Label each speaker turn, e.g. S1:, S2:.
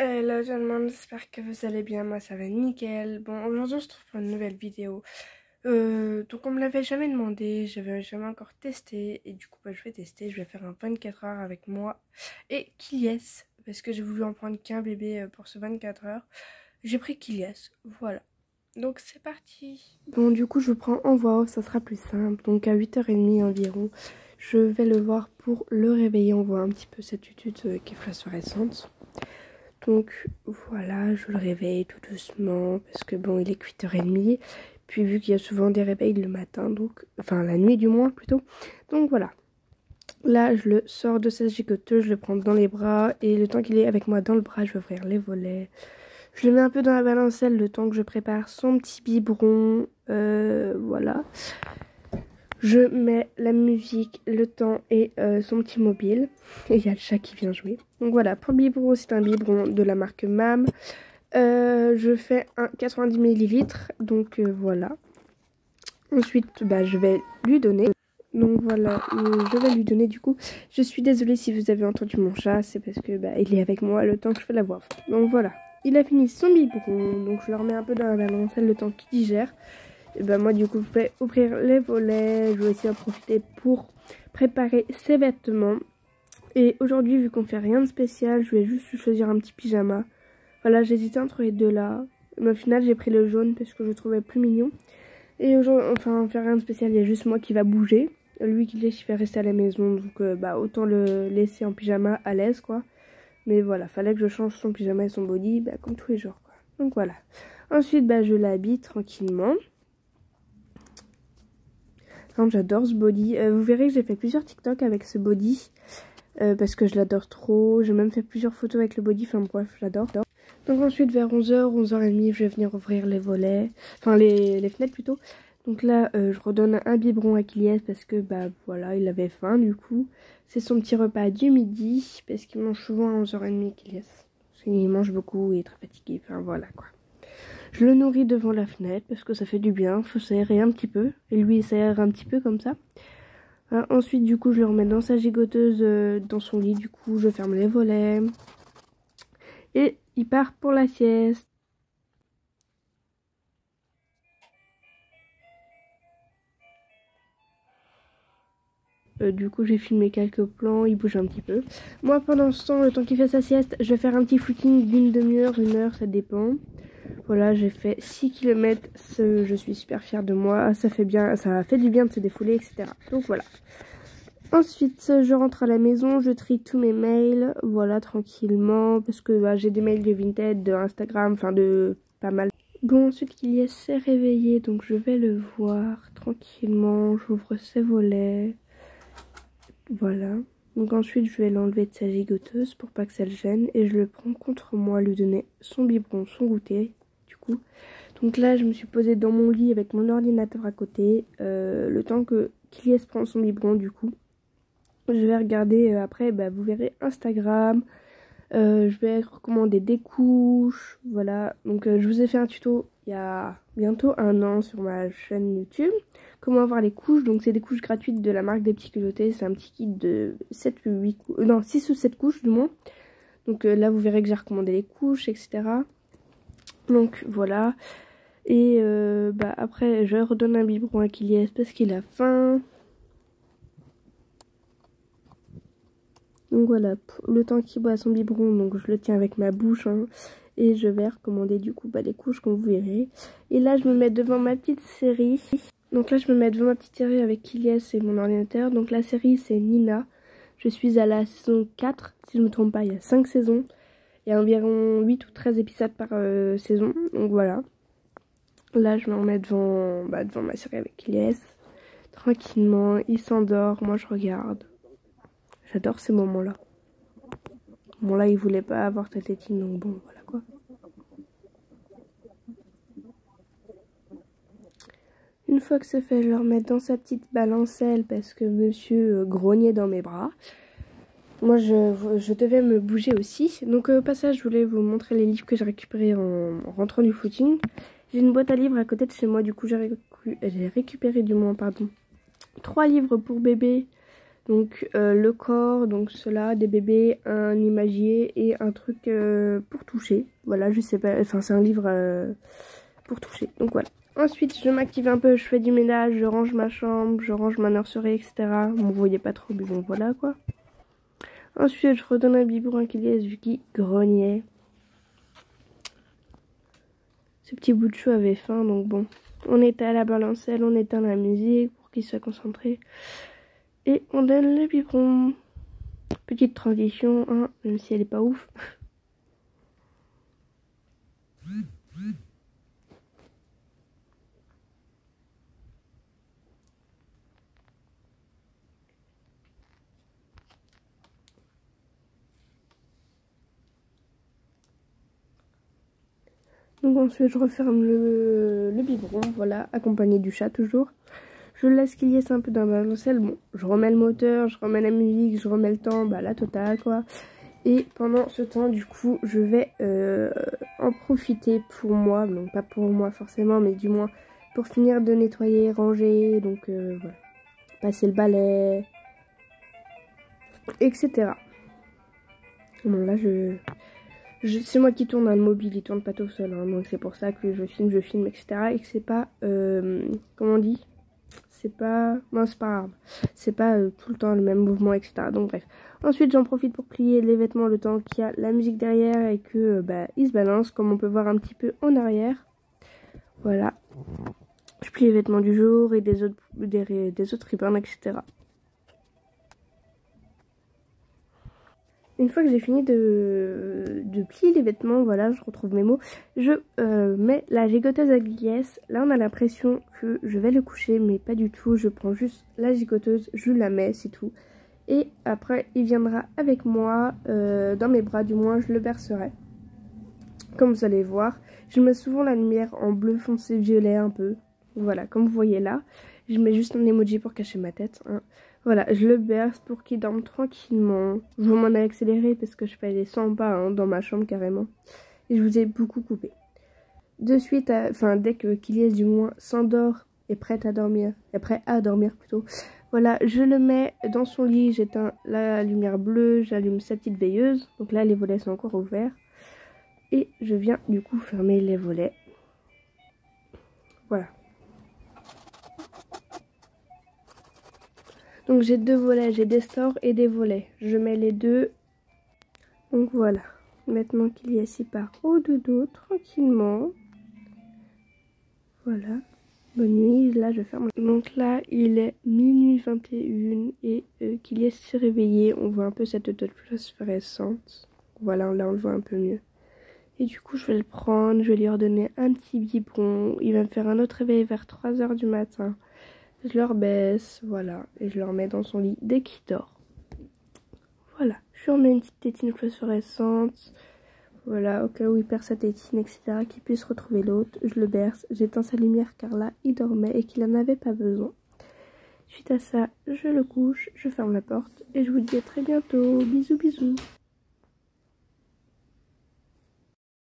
S1: Hello tout le monde, j'espère que vous allez bien, moi ça va nickel. Bon, aujourd'hui je trouve pour une nouvelle vidéo. Donc on me l'avait jamais demandé, j'avais jamais encore testé. Et du coup je vais tester, je vais faire un 24 heures avec moi et Kiliès. Parce que j'ai voulu en prendre qu'un bébé pour ce 24 heures. J'ai pris Kiliès, voilà. Donc c'est parti. Bon du coup je prends en voix off, ça sera plus simple. Donc à 8h30 environ, je vais le voir pour le réveiller. On voit un petit peu cette tutute qui est phosphorescente. Donc voilà, je le réveille tout doucement parce que bon, il est 8h30. Puis vu qu'il y a souvent des réveils le matin, donc enfin la nuit du moins plutôt. Donc voilà. Là, je le sors de sa gigoteuse, je le prends dans les bras et le temps qu'il est avec moi dans le bras, je vais ouvrir les volets. Je le mets un peu dans la balancelle le temps que je prépare son petit biberon. Voilà. Je mets la musique, le temps et son petit mobile. Et il y a le chat qui vient jouer. Donc voilà, pour le biberon, c'est un biberon de la marque MAM. Je fais un 90 ml. Donc voilà. Ensuite, je vais lui donner. Donc voilà, je vais lui donner du coup. Je suis désolée si vous avez entendu mon chat. C'est parce que il est avec moi le temps que je fais la voix. Donc voilà. Il a fini son biberon. Donc je le remets un peu dans la balancelle le temps qu'il digère. Et moi du coup je vais ouvrir les volets, je vais aussi en profiter pour préparer ses vêtements. Et aujourd'hui vu qu'on fait rien de spécial, je vais juste choisir un petit pyjama. Voilà, j'hésitais entre les deux là, mais au final j'ai pris le jaune parce que je le trouvais plus mignon. Et aujourd'hui, enfin on fait rien de spécial, il y a juste moi qui va bouger. Lui qui laisse, il fait rester à la maison, donc autant le laisser en pyjama à l'aise quoi. Mais voilà, fallait que je change son pyjama et son body comme tous les jours quoi. Donc voilà. Ensuite je l'habille tranquillement. J'adore ce body. Vous verrez que j'ai fait plusieurs TikTok avec ce body. Parce que je l'adore trop. J'ai même fait plusieurs photos avec le body. Enfin bref, j'adore. Donc ensuite vers 11h, 11h30, je vais venir ouvrir les volets. Enfin les fenêtres plutôt. Donc là, je redonne un biberon à Kiliès parce que voilà, il avait faim du coup. C'est son petit repas du midi. Parce qu'il mange souvent à 11h30 Kiliès. Il mange beaucoup, il est très fatigué. Enfin voilà quoi. Je le nourris devant la fenêtre parce que ça fait du bien, faut s'aérer un petit peu. Et lui il s'aère un petit peu comme ça. Ensuite du coup je le remets dans sa gigoteuse, dans son lit. Du coup je ferme les volets. Et il part pour la sieste. Du coup j'ai filmé quelques plans, il bouge un petit peu. Moi pendant ce temps, le temps qu'il fait sa sieste, je vais faire un petit footing d'une demi-heure, une heure, ça dépend. Voilà, j'ai fait 6 km, je suis super fière de moi, ça fait du bien de se défouler, etc. Donc voilà. Ensuite, je rentre à la maison, je trie tous mes mails, voilà, tranquillement, parce que j'ai des mails de Vinted, de Instagram, enfin de pas mal. Bon, ensuite, Kiliès s'est réveillé, donc je vais le voir tranquillement, j'ouvre ses volets, voilà. Donc ensuite, je vais l'enlever de sa gigoteuse pour pas que ça le gêne, et je le prends contre moi, lui donner son biberon, son goûter. Donc là je me suis posée dans mon lit avec mon ordinateur à côté, le temps que Kiliès prend son biberon du coup. Je vais regarder après, vous verrez Instagram, je vais recommander des couches, voilà. Donc je vous ai fait un tuto il y a bientôt 1 an sur ma chaîne YouTube. Comment avoir les couches, donc c'est des couches gratuites de la marque des petits culottés, c'est un petit kit de 7 ou 8 couches, non 6 ou 7 couches du moins. Donc là vous verrez que j'ai recommandé les couches, etc. Donc voilà. Et après je redonne un biberon à Kiliès parce qu'il a faim. Donc voilà, le temps qu'il boit son biberon, donc je le tiens avec ma bouche et je vais recommander du coup les couches comme vous verrez. Et là je me mets devant ma petite série. Donc là je me mets devant ma petite série avec Kiliès et mon ordinateur. Donc la série c'est Nina. Je suis à la saison 4 si je ne me trompe pas, il y a 5 saisons. Il y a environ 8 ou 13 épisodes par saison, donc voilà. Là, je me remets devant ma série avec Kiliès. Tranquillement, il s'endort, moi je regarde. J'adore ces moments-là. Bon, là, il voulait pas avoir ta tétine, donc bon, voilà quoi. Une fois que c'est fait, je le remets dans sa petite balancelle parce que monsieur grognait dans mes bras. Moi, je devais me bouger aussi. Donc, au passage, je voulais vous montrer les livres que j'ai récupérés en rentrant du footing. J'ai une boîte à livres à côté de chez moi. Du coup, j'ai récupéré 3 livres pour bébé. Donc le corps, donc cela, des bébés, un imagier et un truc pour toucher. Voilà, je sais pas, enfin c'est un livre pour toucher. Donc voilà. Ensuite, je m'active un peu, je fais du ménage, je range ma chambre, je range ma nurserie, etc. Bon, vous voyez pas trop, mais bon, voilà quoi. Ensuite, je redonne un biberon à Kylias vu qu'il grognait. Ce petit bout de chou avait faim, donc bon. On était à la balancelle, on éteint la musique pour qu'il soit concentré. Et on donne le biberon. Petite transition, hein, même si elle est pas ouf. Donc ensuite je referme le biberon, voilà, accompagné du chat toujours. Je laisse qu'il y ait un peu dans la balancelle. Bon, je remets le moteur, je remets la musique, je remets le temps, bah la totale quoi. Et pendant ce temps, du coup, je vais en profiter pour moi. Donc pas pour moi forcément, mais du moins pour finir de nettoyer, ranger. Donc voilà, passer le balai, etc. Bon là, c'est moi qui tourne, hein, le mobile, il tourne pas tout seul. Hein, donc c'est pour ça que je filme, etc. Et que c'est pas, comment on dit, c'est pas, non c'est pas grave, c'est pas tout le temps le même mouvement, etc. Donc bref. Ensuite j'en profite pour plier les vêtements le temps qu'il y a la musique derrière et que ils se balancent comme on peut voir un petit peu en arrière. Voilà. Je plie les vêtements du jour et des autres ribbons, etc. Une fois que j'ai fini de plier les vêtements, voilà, je retrouve mes mots, je mets la gigoteuse à Kylias. Là on a l'impression que je vais le coucher, mais pas du tout. Je prends juste la gigoteuse, je la mets, c'est tout. Et après il viendra avec moi, dans mes bras du moins, je le bercerai. Comme vous allez voir, je mets souvent la lumière en bleu foncé violet un peu. Voilà, comme vous voyez là. Je mets juste un emoji pour cacher ma tête, hein. Voilà, je le berce pour qu'il dorme tranquillement. Je m'en ai accéléré parce que je fais les 100 pas, hein, dans ma chambre carrément. Et je vous ai beaucoup coupé. De suite, dès que Kylias du moins s'endort, est prêt à dormir plutôt. Voilà, je le mets dans son lit, j'éteins la lumière bleue, j'allume sa petite veilleuse. Donc là, les volets sont encore ouverts. Et je viens du coup fermer les volets. Voilà. Donc j'ai deux volets, j'ai des stores et des volets. Je mets les deux. Donc voilà. Maintenant Kylias y part au dodo tranquillement. Voilà. Bonne nuit. Là je ferme. Donc là il est minuit 21 et Kylias s'est réveillé. On voit un peu cette tête phosphorescente. Voilà, là on le voit un peu mieux. Et du coup je vais le prendre, je vais lui redonner un petit biberon. Il va me faire un autre réveil vers 3 h du matin. Je le rebaisse, voilà, et je le remets dans son lit dès qu'il dort. Voilà, je lui remets une petite tétine phosphorescente, voilà, au cas où il perd sa tétine, etc., qu'il puisse retrouver l'autre. Je le berce, j'éteins sa lumière car là, il dormait et qu'il n'en avait pas besoin. Suite à ça, je le couche, je ferme la porte et je vous dis à très bientôt. Bisous, bisous.